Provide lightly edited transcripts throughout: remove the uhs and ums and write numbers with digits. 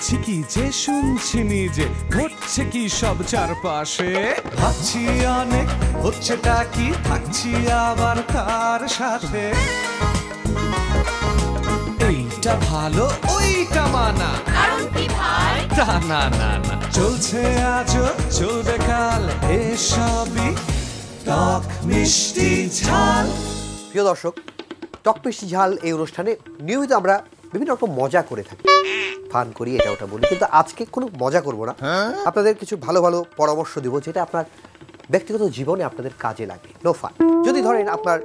দেখছি কি যে শুনছি নিজে, ঘটছে কি সব চারপাশে, ভাবছি অনেক হচ্ছেটা কি, থাকছি আবার তার সাথে। এইটা ভালো ওইটা মানা, কারণ কি ভাই? তা না না না, চলছে আজও চলবে কাল, এসবই টক মিষ্টি ঝাল। প্রিয় দর্শক, টক মিষ্টি ঝাল এই অনুষ্ঠানে নিয়মিত আমরা বিভিন্ন রকম মজা করে থাকি, ফান করি, এটা ওটা বলি, কিন্তু আজকে কোনো মজা করব না। আপনাদের কিছু ভালো ভালো পরামর্শ দিব যেটা আপনার ব্যক্তিগত জীবনে আপনাদের কাজে লাগে। No fun. যদি ধরেন আপনার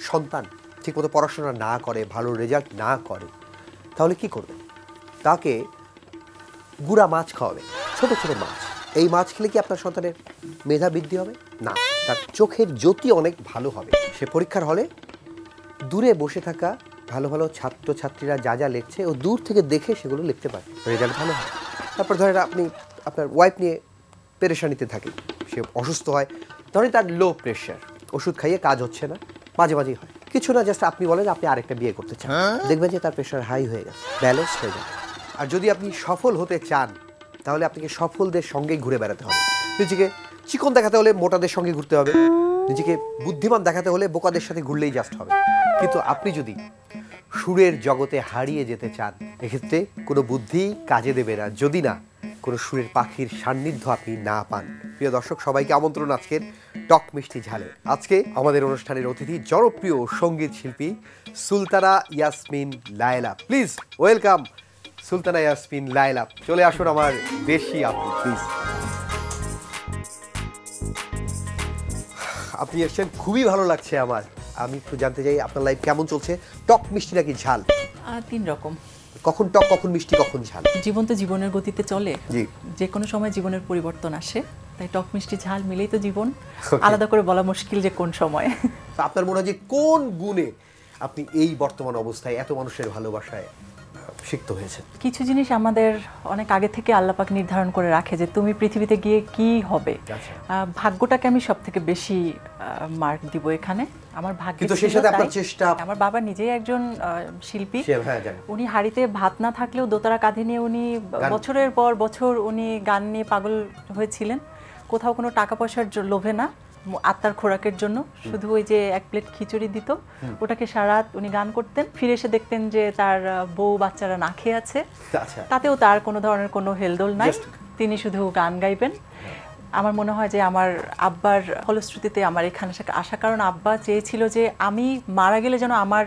সন্তান ঠিকমতো পড়াশোনা না করে, ভালো রেজাল্ট না করে, তাহলে কি করবেন? তাকে গুড়া মাছ খাওয়াবে, ছোট ছোট মাছ। এই মাছ খেলে কি আপনার সন্তানের মেধা বৃদ্ধি হবে? না, তার চোখের জ্যোতি অনেক ভালো হবে। সে পরীক্ষার হলে দূরে বসে থাকা ভালো ভালো ছাত্রছাত্রীরা যা যা লিখছে ও দূর থেকে দেখে সেগুলো লিখতে পারে, রেজাল্ট ভালো হয়। তারপর ধরেন আপনি আপনার ওয়াইফ নিয়ে পেরেশানিতে থাকেন, সে অসুস্থ হয়, ধরেন তার লো প্রেশার, ওষুধ খাইয়ে কাজ হচ্ছে না, মাঝে মাঝেই হয়, কিছু না, জাস্ট আপনি বলেন আপনি আরেকটা বিয়ে করতে চান, দেখবেন যে তার প্রেশার হাই হয়ে গেছে, ব্যালেন্স হয়ে যাবে। আর যদি আপনি সফল হতে চান তাহলে আপনাকে সফলদের সঙ্গেই ঘুরে বেড়াতে হবে। নিজেকে চিকন দেখাতে হলে মোটাদের সঙ্গে ঘুরতে হবে, নিজেকে বুদ্ধিমান দেখাতে হলে বোকাদের সাথে ঘুরলেই জাস্ট হবে। কিন্তু আপনি যদি সুরের জগতে হারিয়ে যেতে চান, এক্ষেত্রে কোনো বুদ্ধি কাজে দেবে না যদি না কোনো সুরের পাখির সান্নিধ্য আপনি না পান। প্রিয় দর্শক, সবাইকে আমন্ত্রণ আজকের টক মিষ্টি ঝালে। আজকে আমাদের অনুষ্ঠানের অতিথি জনপ্রিয় সঙ্গীত শিল্পী সুলতানা ইয়াসমিন লায়লা। Please welcome Sultana Yasmin Laila. চলে আসুন আমার দেশি আপু, প্লিজ। আপনি এসেছেন, খুবই ভালো লাগছে আমার। আমি একটু জানতে চাই আপনার লাইফ কেমন চলছে? টক মিষ্টি নাকি ঝাল? তিন রকম। কখন টক, কখন মিষ্টি, কখন ঝাল? জীবন তো জীবনের গতিতে চলে, জি, যে কোনো সময় জীবনের পরিবর্তন আসে, তাই টক মিষ্টি ঝাল মিলেই তো জীবন। আলাদা করে বলা মুশকিল যে কোন সময়। আপনার মনে হয় যে কোন গুণে আপনি এই বর্তমান অবস্থায় এত মানুষের ভালোবাসায় সিক্ত হয়েছেন? কিছু জিনিস আমাদের অনেক আগে থেকে আল্লাহ পাক নির্ধারণ করে রাখে যে তুমি পৃথিবীতে গিয়ে কি হবে। ভাগ্যটাকে আমি সব থেকে বেশি মার্ক দিব এখানে। আমার ভাগ্য, কিন্তু সেই সাথে আপনার চেষ্টা। আমার বাবা নিজেই একজন শিল্পী, হ্যাঁ জানি। উনি হাড়িতে ভাত না থাকলেও দোতারা কাঁধে নিয়ে উনি বছরের পর বছর উনি গান নিয়ে পাগল হয়েছিলেন। কোথাও কোনো টাকা পয়সার লোভে না, আত্মার খোরাকের জন্য। শুধু ওই যে এক প্লেট খিচুড়ি দিত, ওটাকে সারা রাত উনি গান করতেন। ফিরে এসে দেখতেন যে তার বউ বাচ্চারা না খেয়ে আছে, তাতেও তার কোনো ধরনের কোনো হেলদোল নাই, তিনি শুধু গান গাইবেন। আমার মনে হয় যে আমার আব্বার ফলশ্রুতিতে আমার এখানে আসা, কারণ আব্বা চেয়েছিল যে আমি মারা গেলে যেন আমার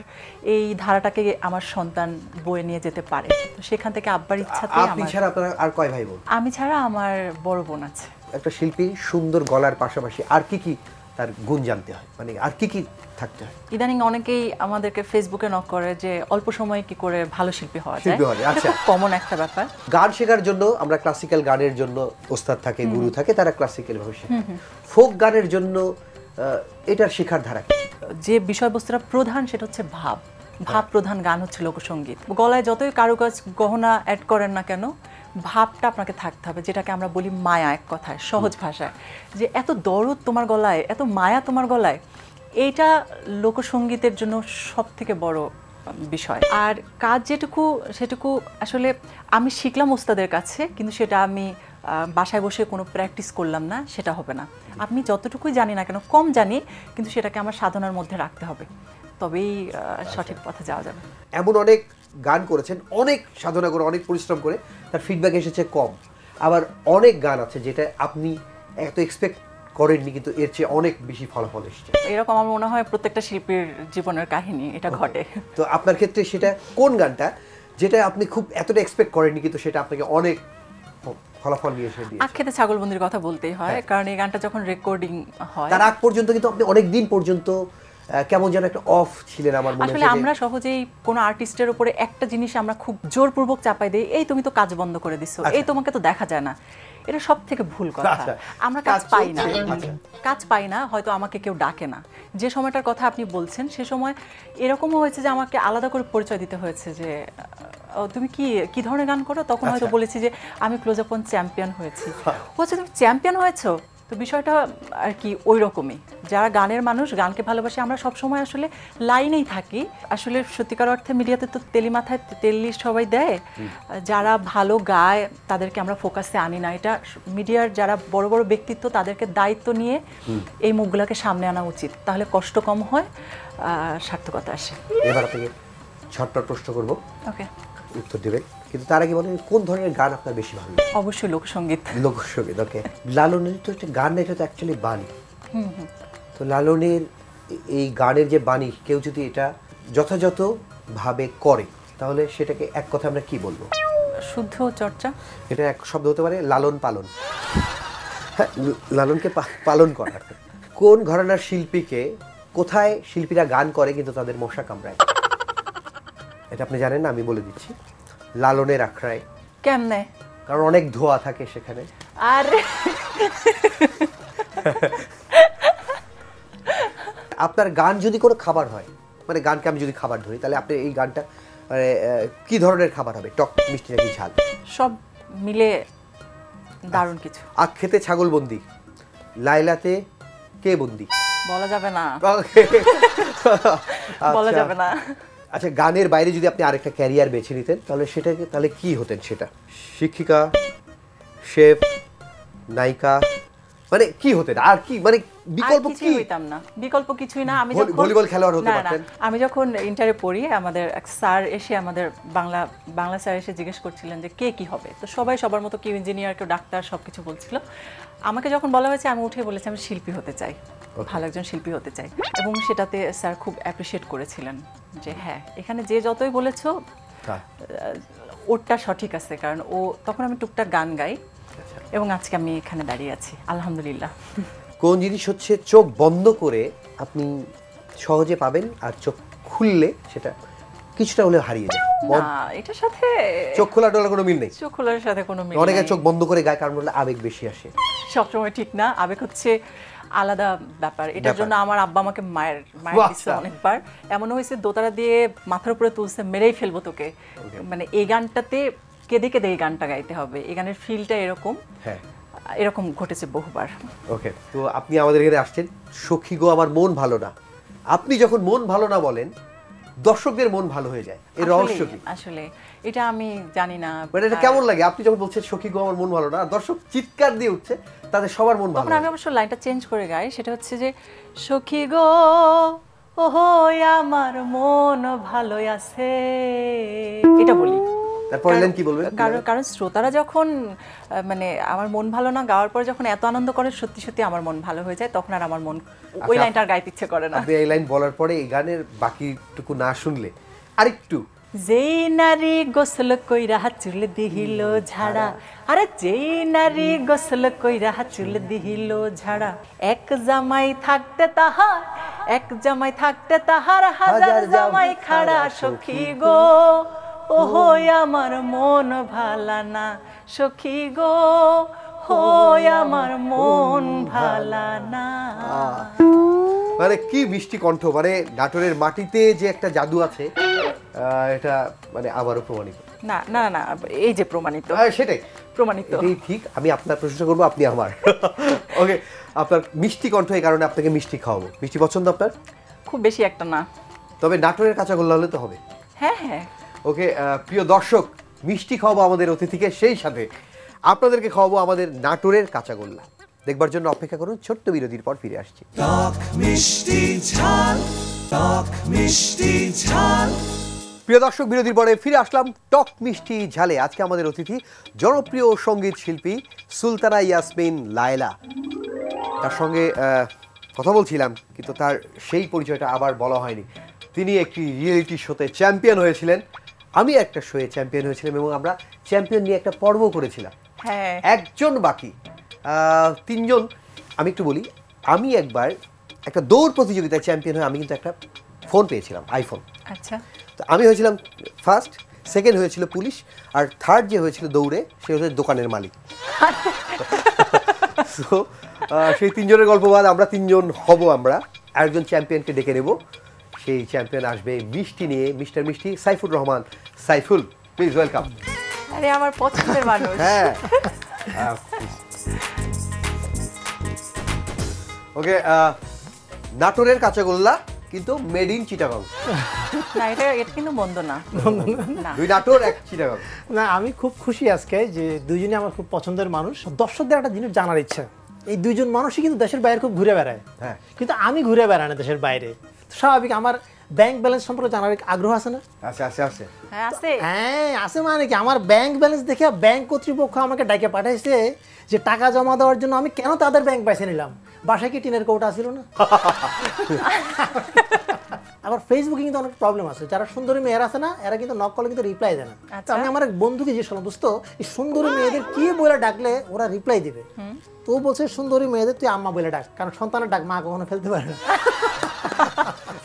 এই ধারাটাকে আমার সন্তান বয়ে নিয়ে যেতে পারে। তো সেখান থেকে আব্বার ইচ্ছাতে। আপনি ছাড়া আপনার আর কয় ভাই বোন? আমি ছাড়া আমার বড় বোন আছে। একটা শিল্পী সুন্দর গলার পাশাপাশি আর কি কি তার গুণ জানতে হয়, মানে আর কি কি থাকতে হয়? ইদানিং অনেকেই আমাদেরকে ফেসবুকে নক করে যে অল্প সময়ে কি করে ভালো শিল্পী হওয়া যায়। আচ্ছা, কমন একটা ব্যাপার। গান শেখার জন্য আমরা ক্লাসিক্যাল গানের জন্য ওস্তাদ থাকে, গুরু থাকে, তারা ক্লাসিক্যাল ভাবে শেখায়। ফোক গানের জন্য এটার শেখার ধারা কি? যে বিষয়বস্তুটা প্রধান সেটা হচ্ছে ভাব প্রধান গান হচ্ছে লোকসঙ্গীত। গলায় যতই কারুকাজ গহনা অ্যাড করেন না কেন, ভাবটা আপনাকে থাকতে হবে, যেটাকে আমরা বলি মায়া, এক কথায় সহজ ভাষায়, যে এত দরদ তোমার গলায়, এত মায়া তোমার গলায়, এইটা লোকসঙ্গীতের জন্য সব থেকে বড় বিষয়। আর কাজ যেটুকু সেটুকু আসলে আমি শিখলাম ওস্তাদের কাছে, কিন্তু সেটা আমি বাসায় বসে কোনো প্র্যাকটিস করলাম না, সেটা হবে না। আমি যতটুকুই জানি না কেন, কম জানি, কিন্তু সেটাকে আমার সাধনার মধ্যে রাখতে হবে, তবেই সঠিক পথে যাওয়া যাবে। এমন অনেক গান করেছেন, অনেক সাধনা করে, অনেক পরিশ্রম করে, তার ফিডব্যাক এসেছে কম। আবার অনেক গান আছে যেটা আপনি এত এক্সপেক্ট করেননি, কিন্তু এর চেয়ে অনেক বেশি ফলাফল এসেছে। এরকম আমার মনে হয় প্রত্যেকটা শিল্পীর জীবনের কাহিনী এটা ঘটে। তো আপনার ক্ষেত্রে সেটা কোন গানটা যেটা আপনি খুব এতটা এক্সপেক্ট করেননি, কিন্তু সেটা আপনাকে অনেক ফলাফল নিয়ে এসে দিয়েছে? আখ্যাতে ছাগলবন্দির কথা বলতেই হয়, কারণ এই গানটা যখন রেকর্ডিং হয় তার আগ পর্যন্ত কিন্তু আপনি অনেক দিন পর্যন্ত কেমন যেন একটা অফ ছিলেন আমার মনে হয়। আসলে আমরা সহজেই কোনো আর্টিস্টের উপরে একটা জিনিস আমরা খুব জোরপূর্বক চাপাই দেই, এই তুমি তো কাজ বন্ধ করে দিছো, এই তোমাকে তো দেখা যায় না। এটা সব থেকে ভুল কথা। আমরা কাজ পাই না, কাজ পাই না, হয়তো আমাকে কেউ ডাকে না। যে সময়টার কথা আপনি বলছেন সে সময় এরকমও হয়েছে যে আমাকে আলাদা করে পরিচয় দিতে হয়েছে যে তুমি কি ধরনের গান করো। তখন হয়তো বলেছি যে আমি ক্লোজ আপ চ্যাম্পিয়ন হয়েছি। বলছে তুমি চ্যাম্পিয়ন হয়েছো, তো বিষয়টা আর কি ওই রকমই, যারা গানের মানুষ, গানকে ভালোবাসে, আমরা সবসময় আসলে লাইনেই থাকি। আসলে সত্যিকার অর্থে মিডিয়াতে তো তেলি মাথায় তেলি সবাই দেয়, যারা ভালো গায় তাদেরকে আমরা ফোকাসে আনি না। এটা মিডিয়ার যারা বড় বড় ব্যক্তিত্ব তাদেরকে দায়িত্ব নিয়ে এই মুখগুলোকে সামনে আনা উচিত, তাহলে কষ্ট কম হয়, সার্থকতা আসে। এবার আপনাকে ঝটপট প্রশ্ন করবো, ওকে, উত্তর দেবেন, কিন্তু তার আগে বলেন কোন ধরনের গান আপনার বেশি ভালো লাগে? অবশ্যই লোকসঙ্গীত। লোকসঙ্গীত, ওকে। লালনের তো একটা গান, এটা তো অ্যাকচুয়ালি বাণী। তো লালনের এই গানের যে বাণী, কেউ যদি এটা যথাযথভাবে করে তাহলে সেটাকে এক কথা আমরা কি বলবো? শুদ্ধ চর্চা। এটা এক শব্দ হতে পারে লালন পালন। হ্যাঁ, লালনকে পালন করা। কোন ঘরানার শিল্পীকে কোথায় শিল্পীরা গান করে কিন্তু তাদের মশা কামড়ায়? এটা আপনি জানেন না, আমি বলে দিচ্ছি। লালনের আখড়ায়। কেমনে? কারণ অনেক ধোঁয়া থাকে সেখানে। আরে আপনার গান যদি কোনো খাবার হয়, মানে গানকে আমি যদি খাবার ধরি, তাহলে আপনি এই গানটা মানে কি ধরনের খাবার হবে? টক, মিষ্টি নাকি ঝাল? সব মিলে দারুণ কিছু। আখ খেতে ছাগল বন্দি, লাইলাতে কে বন্দি? বলা যাবে না, আচ্ছা। বলা যাবে না। আচ্ছা, গানের বাইরে যদি আপনি আরেকটা ক্যারিয়ার বেছে নিতেন তাহলে সেটাকে, তাহলে কি হতেন সেটা? শিক্ষিকা, শেফ, নায়িকা, মানে কি হতেন? আর কি মানে বিকল্প কি? হইতাম না, বিকল্প কিছুই না। আমি ভলিবল খেলোয়াড় হতে পারতেন। আমি যখন ইন্টারে পড়ি, আমাদের এক স্যার এসে, আমাদের বাংলা স্যার এসে জিজ্ঞেস করছিলেন যে কে কি হবে। তো সবাই সবার মতো, কেউ ইঞ্জিনিয়ার, কেউ ডাক্তার, সবকিছু বলছিল। আমাকে যখন বলা হয়েছে, আমি উঠে বলেছি আমি শিল্পী হতে চাই, ভালো একজন শিল্পী হতে চাই। এবং সেটাতে স্যার খুব অ্যাপ্রিসিয়েট করেছিলেন যে হ্যাঁ, এখানে যে যতই বলেছো ওরটা সঠিক আছে, কারণ ও তখন আমি টুকটাক গান গাই এবং আজকে আমি এখানে দাঁড়িয়ে আছি, আলহামদুলিল্লাহ। কোন জিনিস হচ্ছে চোখ বন্ধ করে আপনি সহজে পাবেন আর চোখ খুললে সেটা কিছুটা হলেও হারিয়ে যায়? না, এটার সাথে চোখ খোলা টোলা কোনো মিল নেই। চোখ খোলার সাথে কোনো মিল নেই। অনেকে চোখ বন্ধ করে গায়, কারণ বললে আবেগ বেশি আসে। সবসময় ঠিক না, আবেগ হচ্ছে আলাদা ব্যাপার। এটার জন্য আমার আব্বা আমাকে মায়ের দিচ্ছে অনেকবার। এমন হয়েছে দোতারা দিয়ে মাথার উপরে তুলছে, মেরেই ফেলবো তোকে। মানে এই গানটাতে কেঁদে কেঁদে এই গানটা গাইতে হবে, এই গানের ফিলটা এরকম। হ্যাঁ, এরকম ঘটেছে বহুবার। ওকে, তো আপনি আমাদের এখানে আসছেন, সখী গো আমার মন ভালো না। আপনি যখন মন ভালো না বলেন, দর্শকদের মন ভালো হয়ে যায়। এর রহস্য কি? আসলে এটা আমি জানি না। মানে এটা কেমন লাগে আপনি যখন বলছেন সখী গো আমার মন ভালো না, দর্শক চিৎকার দিয়ে উঠছে, তাদের সবার মন ভালো? তখন আমি অবশ্য লাইনটা চেঞ্জ করে গাই, সেটা হচ্ছে যে সখী গো ওহো আমার মন ভালো আছে, এটা বলি। তারপর লাইন কি বলবেন? কারণ শ্রোতারা যখন মানে আমার মন ভালো না গাওয়ার পর যখন এত আনন্দ করে, সত্যি সত্যি আমার মন ভালো হয়ে যায়, তখন আর আমার মন ওই লাইনটা আর গাইতে ইচ্ছে করে না। আপনি এই লাইন বলার পরে এই গানের বাকিটুকু না শুনলে আরেকটু। যেই নারী গোসল কইরা চুল দিহিল ঝাড়া, আরে যেই নারী গোসল কইরা চুল দিহিল ঝাড়া, এক জামাই থাকতে তাহার হাজার জামাই খাড়া, সখী গো ওহো আমার মন ভালা না, সখী গো হো আমার মন ভালা না। মানে কি মিষ্টি কণ্ঠ, মানে নাটোরের মাটিতে যে একটা জাদু আছে, এটা মানে আবারও প্রমাণিত। না না না, এই যে প্রমাণিত, সেটাই প্রমাণিত, এটাই ঠিক। আমি আপনার প্রশংসা করবো, আপনি আমার। ওকে, আপনার মিষ্টি কণ্ঠ, এই কারণে আপনাকে মিষ্টি খাওয়াবো। মিষ্টি পছন্দ আপনার? খুব বেশি একটা না, তবে নাটোরের কাঁচাগোল্লা হলে তো হবে। হ্যাঁ হ্যাঁ। ওকে, প্রিয় দর্শক, মিষ্টি খাওয়াবো আমাদের অতিথিকে, সেই সাথে আপনাদেরকে খাওয়াবো আমাদের নাটোরের কাঁচাগোল্লা। দেখবার জন্য অপেক্ষা করুন, ছোট্ট বিরতির পর ফিরে আসছি। টক মিষ্টি ঝাল, টক মিষ্টি ঝাল। প্রিয় দর্শক, বিরতির পরে ফিরে আসলাম টক মিষ্টি ঝালে। আজকে আমাদের অতিথি জনপ্রিয় সঙ্গীত শিল্পী সুলতানা ইয়াসমিন লায়লা। তার সঙ্গে কথা বলছিলাম, কিন্তু তার সেই পরিচয়টা আবার বলা হয়নি। তিনি একটি রিয়েলিটি শোতে চ্যাম্পিয়ন হয়েছিলেন, আমি একটা শোয়ে চ্যাম্পিয়ন হয়েছিলাম, এবং আমরা চ্যাম্পিয়ন নিয়ে একটা পর্ব করেছিলাম। হ্যাঁ, একজন বাকি, তিনজন। আমি একটু বলি, আমি একবার একটা দৌড় প্রতিযোগিতায় চ্যাম্পিয়ন হয়ে আমি কিন্তু একটা ফোন পেয়েছিলাম, আইফোন। আচ্ছা, তো আমি হয়েছিলাম ফার্স্ট, সেকেন্ড হয়েছিল পুলিশ, আর থার্ড যে হয়েছিল দৌড়ে সে হচ্ছে দোকানের মালিক। সো সেই তিনজনের গল্প বাদ আমরা তিনজন হব, আমরা আরেকজন চ্যাম্পিয়নকে ডেকে নেব। সেই চ্যাম্পিয়ন আসবে মিষ্টি নিয়ে, মিস্টার মিষ্টি সাইফুর রহমান। Saiful, please welcome. আরে আমার পছন্দের মানুষ। হ্যাঁ, ওকে, নাটোরের কাঁচাগোল্লা কিন্তু মেড ইন চিটাগং। না এটা কিন্তু মন্দ না। না। 2 নাটোর 1 চিটাগং। না আমি খুব খুশি আজকে যে দুইজনই আমার খুব পছন্দের মানুষ। দর্শকদের একটা জিনিস জানার ইচ্ছা, এই দুইজন মানুষই কিন্তু দেশের বাইরে খুব ঘুরে বেড়ায়, হ্যাঁ, কিন্তু আমি ঘুরে বেড়াই না দেশের বাইরে। স্বাভাবিক আমার ব্যাংক ব্যালেন্স সম্পর্কে জানার আগ্রহ আছে না? আছে। হ্যাঁ আছে। হ্যাঁ আছে, মানে কি আমার ব্যাংক ব্যালেন্স দেখে ব্যাংক কর্তৃপক্ষ আমাকে ডাকে পাঠাইছে যে টাকা জমা দেওয়ার জন্য। আমি কেন তাদের ব্যাংক বেছে নিলাম? বাসায় কি টিনের কৌটা ছিল না? আবার ফেসবুকে কিন্তু অনেক প্রবলেম আছে, যারা সুন্দরী মেয়েরা আছে না, এরা কিন্তু নক করলে কিন্তু রিপ্লাই দেয় না। তো আমি আমার এক বন্ধুকে জিজ্ঞেস করলাম, দোস্ত এই সুন্দরী মেয়েদের কি বলে ডাকলে ওরা রিপ্লাই দিবে? তো ও বলছে সুন্দরী মেয়েদের তুই আম্মা বলে ডাক, কারণ সন্তানের ডাক মা কখনো ফেলতে পারে না।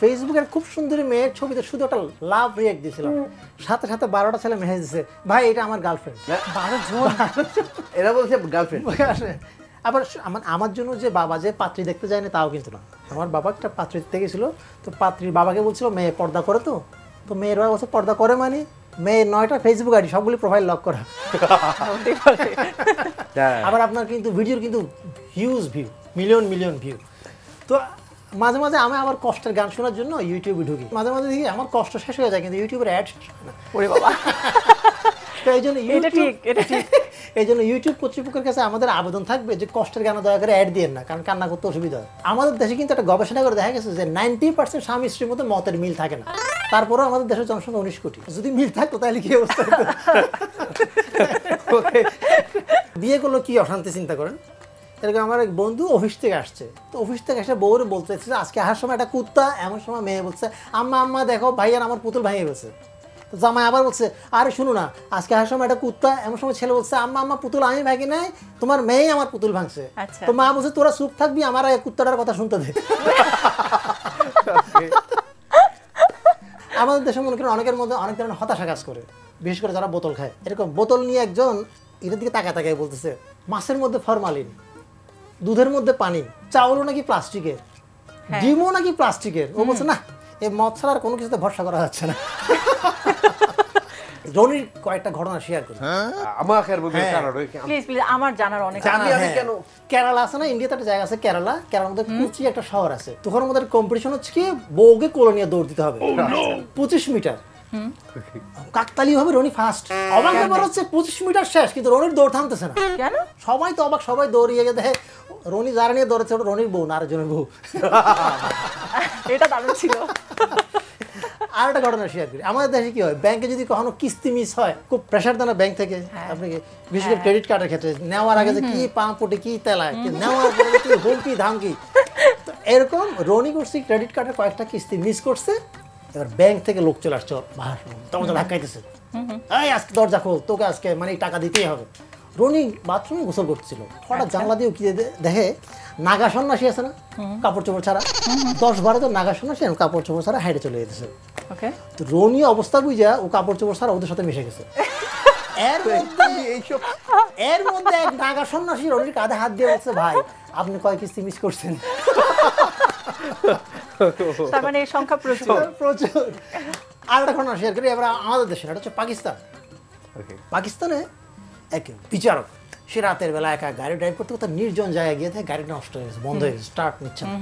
ফেসবুকের খুব সুন্দরী মেয়ের ছবিতে শুধু একটা লাভ রিয়েক্ট দিয়েছিলাম, সাথে সাথে 12টা ছেলে মেসেজ দিছে, ভাই এটা আমার গার্লফ্রেন্ড। 12 জন এরা বলছে গার্লফ্রেন্ড। আবার আমার জন্য যে বাবা যে পাত্রী দেখতে যায় না তাও কিন্তু না, আমার বাবা একটা পাত্রী দেখতে গেছিল, তো পাত্রীর বাবাকে বলছিল মেয়ে পর্দা করে, তো মেয়ের বাবা বলছে পর্দা করে মানে মেয়ের 9টা ফেসবুক আইডি সবগুলি প্রোফাইল লক করা। আবার আপনার কিন্তু ভিডিওর কিন্তু হিউজ ভিউ, মিলিয়ন ভিউ। তো মাঝে মাঝে আমি আবার কষ্টের গান শোনার জন্য ইউটিউবে ঢুকি, মাঝে মাঝে দেখি আমার কষ্ট শেষ হয়ে যায় কিন্তু ইউটিউবের অ্যাড শেষ হয় না। ওরে বাবা। তো এই জন্য এই জন্য ইউটিউব কর্তৃপক্ষের কাছে আমাদের আবেদন থাকবে যে কষ্টের গানে দয়া করে অ্যাড দিয়েন না, কারণ কান্না করতে অসুবিধা হয়। আমাদের দেশে কিন্তু একটা গবেষণা করে দেখা গেছে যে 90% স্বামী স্ত্রীর মধ্যে মতের মিল থাকে না, তারপরেও আমাদের দেশের জনসংখ্যা 19 কোটি। যদি মিল থাকতো তাহলে কি অবস্থা হতো? বিয়ে করলো কি অশান্তি চিন্তা করেন। এরকম আমার এক বন্ধু অফিস থেকে আসছে, তো অফিস থেকে এসে বউরে বলতে আজকে আসার সময় একটা কুত্তা, এমন সময় মেয়ে বলছে আম্মা দেখো ভাইয়ার আমার পুতুল ভাঙিয়ে গেছে। তো জামাই আবার বলছে আরে শুনো না, আজকে আসার সময় একটা কুত্তা, এমন সময় ছেলে বলছে আম্মা পুতুল আমি ভাঙি নাই, তোমার মেয়ে আমার পুতুল ভাঙছে। তো মা বলছে তোরা চুপ থাকবি, আমার কুত্তাটার কথা শুনতে দে। আমাদের দেশে মনে করেন অনেকের মধ্যে অনেক ধরনের হতাশা কাজ করে, বিশেষ করে যারা বোতল খায়। এরকম বোতল নিয়ে একজন এটার দিকে তাকায় বলতেছে মাছের মধ্যে ফরমালিন, দুধের মধ্যে পানি, চাউলও নাকি প্লাস্টিকের, ডিমও নাকি প্লাস্টিকের। ও বলছে না এই মদ ছাড়া আর কোনো কিছুতে ভরসা করা যাচ্ছে না। রনির কয়েকটা ঘটনা শেয়ার করি। আমার জানার অনেক। কেরালা আছে না, ইন্ডিয়াতে একটা জায়গা আছে কেরালার মধ্যে কুচি একটা শহর আছে। তখন আমাদের কম্পিটিশন হচ্ছে কি বউকে কোলে নিয়ে দৌড় দিতে হবে 25 মিটার। কাকতালি ভাবে রনি ফার্স্ট। অবাক ব্যাপার হচ্ছে 25 মিটার শেষ, কিন্তু রনির দৌড় থামতেছে না। কেন? সবাই তো অবাক, সবাই দৌড়িয়ে গিয়ে দেখে রনি যারা নিয়ে দৌড়েছে ওটা রনির বউ না আরেকজনের বউ। এটা দারুণ ছিল। আর একটা ঘটনা শেয়ার করি। আমাদের দেশে কি হয়, ব্যাংকে যদি কখনো কিস্তি মিস হয় খুব প্রেশার দেয় না ব্যাংক থেকে আপনাকে, বিশেষ করে ক্রেডিট কার্ডের ক্ষেত্রে। নেওয়ার আগে যে কি পাম্পটি কি তেলায়, নেওয়ার পরে কি হুমকি ধামকি। তো এরকম রনি করছি ক্রেডিট কার্ডের কয়েকটা কিস্তি মিস করছে। এবার ব্যাংক থেকে লোক চলে আসছে, দরজা ধাক্কাইতেছে, এই আজকে দরজা খোল, তোকে আজকে মানে টাকা দিতেই হবে। রনি বাথরুমে গোসল করছিল, হঠাৎ জানলা দিয়ে কি দেখে নাগা সন্ন্যাসী আছে না, কাপড় চোপড় ছাড়া, 10-12 জন নাগা সন্ন্যাসী কাপড় চোপড় ছাড়া হেঁটে চলে যেতেছে। তো রনি অবস্থা বুঝা ও কাপড় চোপড় ছাড়া ওদের সাথে মিশে গেছে। এর মধ্যে এক নাগা সন্ন্যাসী রনির কাঁধে হাত দিয়ে বলছে ভাই আপনি কয় কিস্তি মিস করছেন। তার মানে এই সংখ্যা প্রচুর। আর একটা ঘটনা শেয়ার করি এবার আমাদের দেশে, এটা হচ্ছে পাকিস্তান। পাকিস্তানে এক বিচারক, সে রাতের বেলা একা গাড়ি ড্রাইভ করতে করতে নির্জন জায়গায় গিয়ে থাকে, গাড়িটা নষ্ট হয়ে গেছে, বন্ধ হয়ে গেছে, স্টার্ট নিচ্ছে না।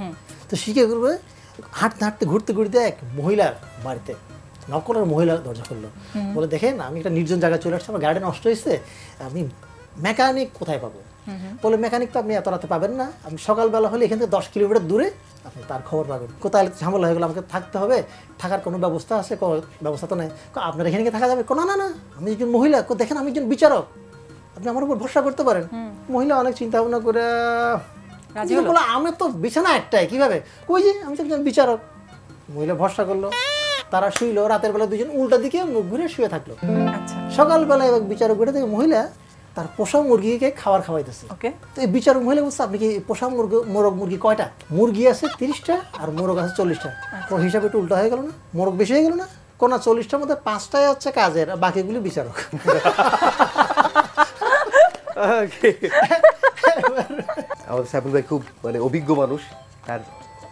তো শিখে করবে হাঁটতে হাঁটতে ঘুরতে ঘুরতে এক মহিলার বাড়িতে নকলের মহিলা দরজা খুললো, বলে দেখেন আমি একটা নির্জন জায়গায় চলে আসছি, আমার গাড়ি নষ্ট হয়েছে, আমি মেকানিক কোথায় পাবো? বলে মেকানিক তো আপনি এত রাতে পাবেন না, আমি সকালবেলা হলে এখান থেকে 10 কিলোমিটার দূরে আপনি তার খবর পাবেন। কোথায় ঝামেলা হয়ে গেলো, আমাকে থাকতে হবে, থাকার কোনো ব্যবস্থা আছে? ব্যবস্থা তো নেই। আপনার এখানে থাকা যাবে? না আমি একজন মহিলা, দেখেন আমি একজন বিচারক, আপনি আমার উপর ভরসা করতে পারেন। মহিলা অনেক চিন্তা ভাবনা করে বলে আমি তো বিছানা একটাই, কিভাবে? কই যে আমি তো একজন বিচারক। মহিলা ভরসা করলো, তারা শুইলো, রাতের বেলা দুজন উল্টা দিকে মুখ ঘুরে শুয়ে থাকলো। সকালবেলা এবার বিচারক ঘুরে দেখে মহিলা তার পোষা মুরগিকে খাবার খাওয়াইতেছে। তো এই বিচারক মহিলা বলছে আপনি কি পোষা মোরগ মুরগি কয়টা? মুরগি আছে 30টা আর মোরগ আছে 40টা। ওর হিসাবে একটু উল্টা হয়ে গেল না? মোরগ বেশি হয়ে গেল না? কোন 40টার মধ্যে 5টাই হচ্ছে কাজের, আর বাকিগুলি বিচারক। আমাদের সাইফুল ভাই খুব মানে অভিজ্ঞ মানুষ, তার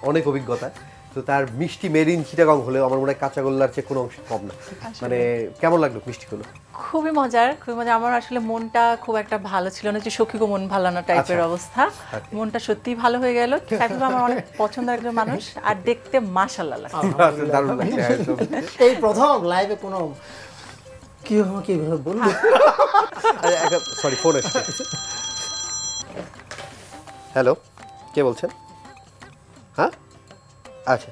অনেক অভিজ্ঞতা। তো তার মিষ্টি মেড ইন চিটাগং হলেও আমার মনে হয় কাঁচাগোল্লার চেয়ে কোনো অংশ কম না। মানে কেমন লাগলো মিষ্টিগুলো? খুবই মজার, খুবই মজার। আমার আসলে মনটা খুব একটা ভালো ছিল না, যে সখীগো মন ভালো না টাইপের অবস্থা। মনটা সত্যিই ভালো হয়ে গেল। সাইফুল আমার অনেক পছন্দের একজন মানুষ, আর দেখতে মাশাআল্লাহ লাগছে। দারুণ লাগছে। এই প্রথম লাইভে কোনো কিভাবে বলবো, সরি ফোন এসছে। হ্যালো, কে বলছেন? হ্যাঁ, আচ্ছা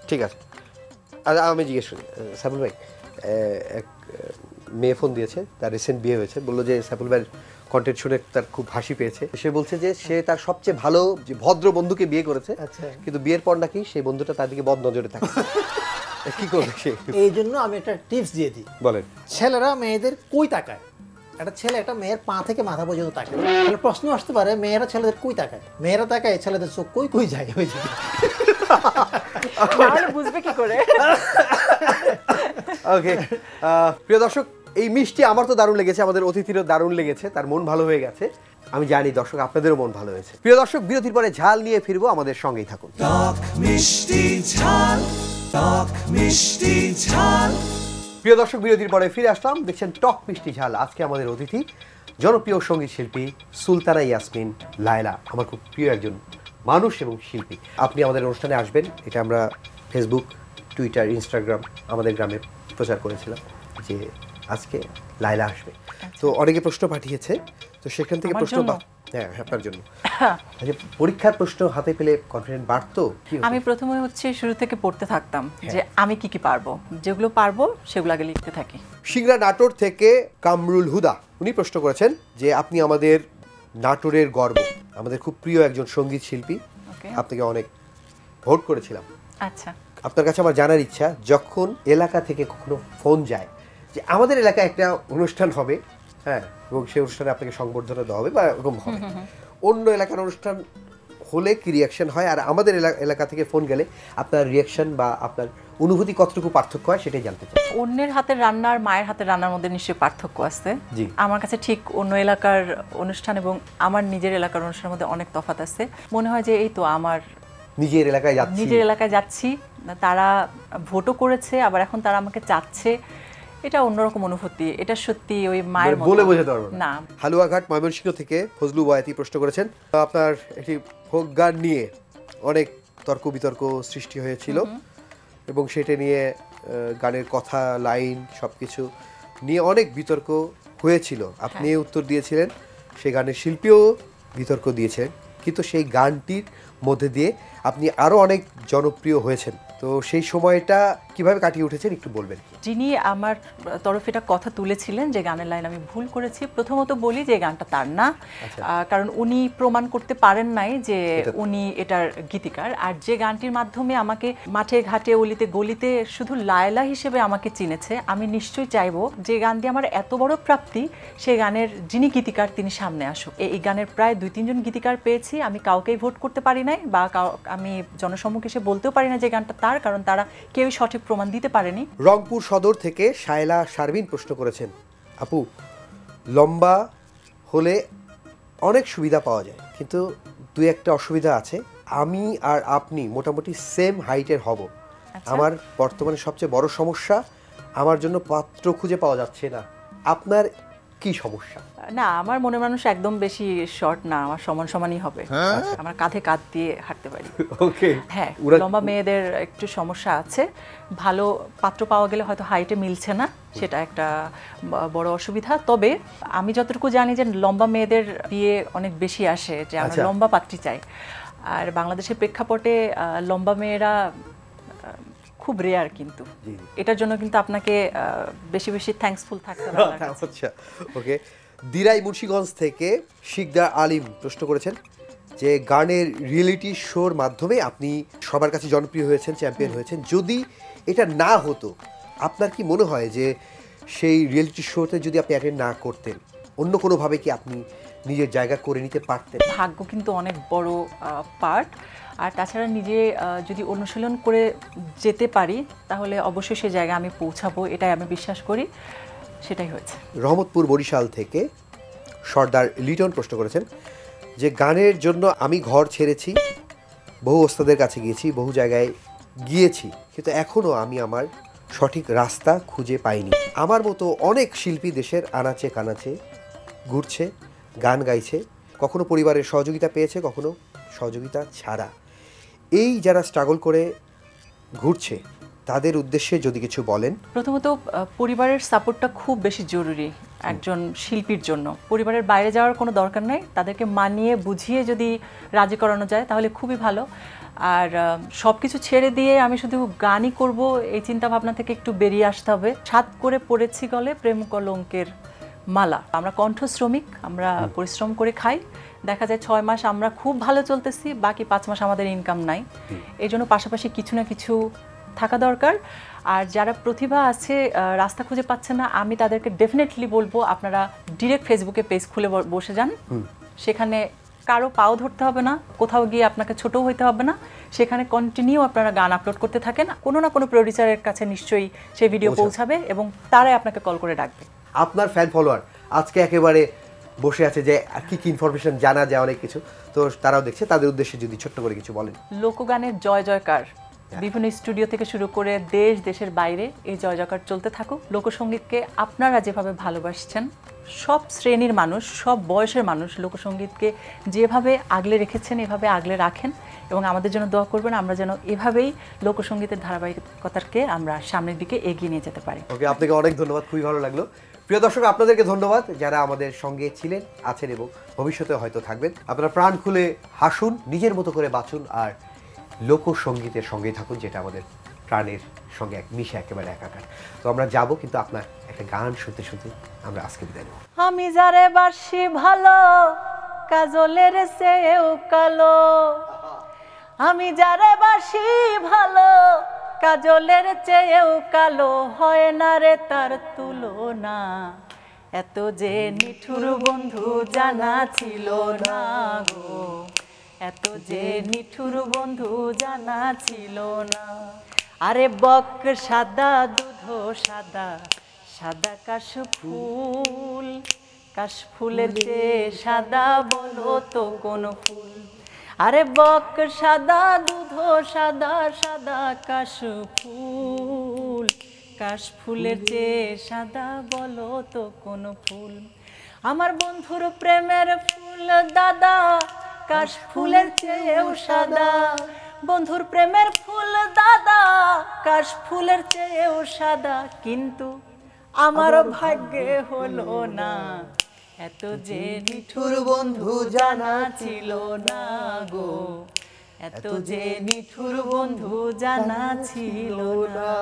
ঠিক আছে। আচ্ছা আমি জিজ্ঞেস করি, সাইফুল ভাই, এক মেয়ে ফোন দিয়েছে, তার রিসেন্ট বিয়ে হয়েছে, বললো যে সাইফুল ভাইয়ের কন্টেন্ট শুনে তার খুব হাসি পেয়েছে। সে বলছে যে সে তার সবচেয়ে ভালো যে ভদ্র বন্ধুকে বিয়ে করেছে, কিন্তু বিয়ের পর নাকি সেই বন্ধুটা তার দিকে বদ নজরে থাকে। কি করবে সে? এই জন্য আমি একটা টিপস দিয়ে দিই। বলেন। ছেলেরা মেয়েদের কই তাকায়, একটা ছেলে একটা মেয়ের পা থেকে মাথা পর্যন্ত তাকায়। তাহলে প্রশ্ন আসতে পারে, মেয়েরা ছেলেদের কই তাকায়? মেয়েরা তাকায়, ছেলেদের চোখ কই কই যায় ওই দিকে। তাহলে বুঝবে কি করে? ওকে, প্রিয় দর্শক, এই মিষ্টি আমার তো দারুণ লেগেছে, আমাদের অতিথিরও দারুণ লেগেছে, তার মন ভালো হয়ে গেছে। আমি জানি দর্শক আপনাদেরও মন ভালো হয়েছে। প্রিয় দর্শক, বিরতির পরে ঝাল নিয়ে ফিরবো, আমাদের সঙ্গেই থাকুন। টক মিষ্টি ঝাল, টক মিষ্টি ঝাল। প্রিয় দর্শক, বিরতির পরে ফিরে আসলাম, দেখছেন টক মিষ্টি ঝাল। আজকে আমাদের অতিথি জনপ্রিয় সঙ্গীত শিল্পী সুলতানা ইয়াসমিন লায়লা, আমার খুব প্রিয় একজন মানুষ এবং শিল্পী। আপনি আমাদের অনুষ্ঠানে আসবেন, এটা আমরা ফেসবুক, টুইটার, ইনস্টাগ্রাম, আমাদের গ্রামে প্রচার করেছিলাম যে আজকে লায়লা আসবে। তো অনেকে প্রশ্ন পাঠিয়েছে, তো সেখান থেকে প্রশ্ন, হ্যাঁ আপনার জন্য। পরীক্ষার প্রশ্ন হাতে পেলে কনফিডেন্ট বাড়তো? আমি প্রথমে শুরু থেকে পড়তে থাকতাম যে আমি কি কি পারবো, যেগুলো পারবো সেগুলো আগে লিখতে থাকি। সিংড়া নাটোর থেকে কামরুল হুদা, উনি প্রশ্ন করেছেন যে আপনি আমাদের নাটোরের গর্ব, আমাদের খুব প্রিয় একজন সঙ্গীত শিল্পী, আপনাকে অনেক ভোট করেছিলাম। আচ্ছা, আপনার কাছে আমার জানার ইচ্ছা, যখন এলাকা থেকে কখনো ফোন যায় যে আমাদের এলাকায় একটা অনুষ্ঠান হবে, হ্যাঁ, এবং সেই অনুষ্ঠানে আপনাকে সংবর্ধনা দেওয়া হবে বা এরকম হবে, অন্য এলাকার অনুষ্ঠান হলে কি রিয়াকশন হয়, আর আমাদের এলাকা থেকে ফোন গেলে আপনার রিয়াকশন বা আপনার অনুভূতি কতটুকু পার্থক্য হয় সেটাই জানতে চাই। অন্যের হাতের রান্না আর মায়ের হাতের রান্নার মধ্যে নিশ্চয়ই পার্থক্য আছে। আমার কাছে ঠিক অন্য এলাকার অনুষ্ঠান এবং আমার নিজের এলাকার অনুষ্ঠানের মধ্যে অনেক তফাৎ আছে। মনে হয় যে এই তো আমার নিজের এলাকায় যাচ্ছি, তারা ভোটও করেছে, আবার এখন তারা আমাকে চাচ্ছে, এটা অন্যরকম অনুভূতি। এটা সত্যি ওই মায়ের মতো বলে বোঝাতে পারবো না। হালুয়াঘাট ময়মনসিংহ থেকে ফজলু বয়াতি প্রশ্ন করেছেন, আপনার একটি ফোক গান নিয়ে অনেক তর্ক বিতর্ক সৃষ্টি হয়েছিল এবং সেটা নিয়ে গানের কথা, লাইন, সবকিছু নিয়ে অনেক বিতর্ক হয়েছিল। আপনি উত্তর দিয়েছিলেন, সেই গানের শিল্পীও বিতর্ক দিয়েছেন, কিন্তু সেই গানটির মধ্যে দিয়ে আপনি আরো অনেক জনপ্রিয় হয়েছেন। তো সেই সময়টা কিভাবে কাটিয়ে উঠেছেন একটু বলবেন? যিনি আমার তরফে এটা কথা তুলেছিলেন যে গানের লাইন আমি ভুল করেছি, প্রথমত বলি যে গানটা তার না, কারণ উনি প্রমাণ করতে পারেন নাই যে উনি এটার গীতিকার। আর যে গানটির মাধ্যমে আমাকে মাঠে ঘাটে অলিতে গলিতে শুধু লায়লা হিসেবে আমাকে চিনেছে, আমি নিশ্চয়ই চাইবো যে গান দিয়ে আমার এত বড় প্রাপ্তি, সেই গানের যিনি গীতিকার তিনি সামনে আসুক। এই গানের প্রায় 2-3 জন গীতিকার পেয়েছি, আমি কাউকেই ভোট করতে পারি নাই বা আমি জনসম্মুখে এসে বলতেও পারি না যে গানটা তার, কারণ তারা কেউই সঠিক প্রমাণ দিতে পারেনি। রংপুর সদর থেকে শায়লা শারমিন প্রশ্ন করেছেন, আপু লম্বা হলে অনেক সুবিধা পাওয়া যায়, কিন্তু 2-1টা অসুবিধা আছে। আমি আর আপনি মোটামুটি সেম হাইটের হব, আমার বর্তমানে সবচেয়ে বড় সমস্যা আমার জন্য পাত্র খুঁজে পাওয়া যাচ্ছে না। আপনার কি সমস্যা? না, আমার মনের মানুষ একদম বেশি শর্ট না, আমার সমান সমানই হবে, আমার কাঁধে কাঁধ দিয়ে হাঁটতে পারি। ওকে, হ্যাঁ, লম্বা মেয়েদের একটু সমস্যা আছে, ভালো পাত্র পাওয়া গেলে হয়তো হাইটে মিলছে না, সেটা একটা বড় অসুবিধা। তবে আমি যতটুকু জানি যে লম্বা মেয়েদের বিয়ে অনেক বেশি আসে, যে আমরা লম্বা পাত্রী চাই। আর বাংলাদেশের প্রেক্ষাপটে লম্বা মেয়েরা খুব রেয়ার, কিন্তু এটার জন্য কিন্তু আপনাকে বেশি বেশি থ্যাঙ্কসফুল থাকতে হবে। আচ্ছা, ওকে। দিরাই মুন্সিগঞ্জ থেকে শিকদার আলিম প্রশ্ন করেছেন যে গানের রিয়েলিটি শোর মাধ্যমে আপনি সবার কাছে জনপ্রিয় হয়েছেন, চ্যাম্পিয়ন হয়েছেন, যদি এটা না হতো আপনার কি মনে হয় যে সেই রিয়েলিটি শোতে যদি আপনি অ্যাটেন্ড না করতেন, অন্য কোনোভাবে কি আপনি নিজের জায়গা করে নিতে পারতেন? ভাগ্য কিন্তু অনেক বড় পার্ট, আর তাছাড়া নিজে যদি অনুশীলন করে যেতে পারি তাহলে অবশ্যই সে জায়গায় আমি পৌঁছাবো, এটাই আমি বিশ্বাস করি, সেটাই হয়েছে। রহমতপুর বরিশাল থেকে সর্দার লিটন প্রশ্ন করেছেন যে গানের জন্য আমি ঘর ছেড়েছি, বহু ওস্তাদের কাছে গিয়েছি, বহু জায়গায় গিয়েছি, কিন্তু এখনও আমি আমার সঠিক রাস্তা খুঁজে পাইনি। আমার মতো অনেক শিল্পী দেশের আনাচে কানাচে ঘুরছে, গান গাইছে, কখনো পরিবারের সহযোগিতা পেয়েছে, কখনো সহযোগিতা ছাড়া। এই যারা স্ট্রাগল করে ঘুরছে তাদের উদ্দেশ্যে যদি কিছু বলেন। প্রথমত পরিবারের সাপোর্টটা খুব বেশি জরুরি একজন শিল্পীর জন্য। পরিবারের বাইরে যাওয়ার কোনো দরকার নেই, তাদেরকে মানিয়ে বুঝিয়ে যদি রাজি করানো যায় তাহলে খুবই ভালো। আর সব কিছু ছেড়ে দিয়ে আমি শুধু গানই করব এই চিন্তা ভাবনা থেকে একটু বেরিয়ে আসতে হবে। সাত করে পড়েছি গলে প্রেম কলঙ্কের মালা। আমরা কণ্ঠ শ্রমিক, আমরা পরিশ্রম করে খাই। দেখা যায় 6 মাস আমরা খুব ভালো চলতেছি, বাকি 5 মাস আমাদের ইনকাম নাই। এই জন্য পাশাপাশি কিছু না কিছু থাকা দরকার। আর যারা প্রতিভা আছে, রাস্তা খুঁজে পাচ্ছে না, আমি তাদেরকে ডেফিনেটলি বলবো আপনারা ডিরেক্ট ফেসবুকে পেজ খুলে বসে যান। সেখানে কারো পাও ধরতে হবে না, কোথাও গিয়ে আপনাকে ছোটও হইতে হবে না। সেখানে কন্টিনিউ আপনারা গান আপলোড করতে থাকেন, কোনো না কোনো প্রোডিউসারের কাছে নিশ্চয়ই সেই ভিডিও পৌঁছাবে এবং তারাই আপনাকে কল করে ডাকবে। আপনার ফ্যান ফলোয়ার আজকে একেবারে বসে আছে যে কি কি ইনফরমেশন জানা যায় অনেক কিছু, তো তারাও দেখছে, তাদের উদ্দেশ্যে যদি ছোট্ট করে কিছু বলেন। লোকগানের জয় জয়কার বিভিন্ন স্টুডিও থেকে শুরু করে দেশের বাইরে এই জয় জয়কার চলতে থাকুক। লোকসঙ্গীতকে আপনারা যেভাবে ভালোবাসছেন, সব শ্রেণীর মানুষ, সব বয়সের মানুষ লোকসঙ্গীতকে যেভাবে আগলে রেখেছেন এভাবে আগলে রাখেন এবং আমাদের জন্য দোয়া করবেন, আমরা যেন এভাবেই লোকসঙ্গীতের ধারাবাহিকতাকে আমরা সামনের দিকে এগিয়ে নিয়ে যেতে পারি। ওকে, আপনাকে অনেক ধন্যবাদ, খুবই ভালো লাগলো। প্রিয় দর্শক, আপনাদেরকে ধন্যবাদ যারা আমাদের সঙ্গে ছিলেন, আছেন এবং ভবিষ্যতে হয়তো থাকবেন। আপনারা প্রাণ খুলে হাসুন, নিজের মতো করে বাঁচুন আর লোকসঙ্গীতের সঙ্গেই থাকুন, যেটা আমাদের প্রাণের সঙ্গে এক মিশে একেবারে একাকার। তো আমরা যাব, কিন্তু আপনার একটা গান শুনতে শুনতে আমরা আজকে বিদায় নেব। আমি যারে বাসি ভালো কাজলের চেয়েও কালো, আমি যারে বাসি ভালো কাজলের চেয়েও কালো, হয় না রে তার তুলনা। এত যে নিঠুর বন্ধু জানা ছিল না গো, এত যে নিঠুর বন্ধু জানা ছিল না। আরে বক সাদা দুধ সাদা, সাদা কাশফুল, কাশফুলের চেয়ে সাদা বলো তো কোন ফুল। আরে বক সাদা দুধ সাদা, সাদা কাশফুল, কাশফুলের চেয়ে সাদা বলো তো কোন ফুল। আমার বন্ধুর প্রেমের ফুল দাদা কাশফুলের চেয়েও সাদা, বন্ধুর প্রেমের ফুল দাদা কাশফুলের চেয়েও সাদা, কিন্তু আমার ভাগ্যে হলো না। এত যে নিঠুর বন্ধু জানা ছিল না গো, এত যে নিঠুর বন্ধু জানা ছিল না।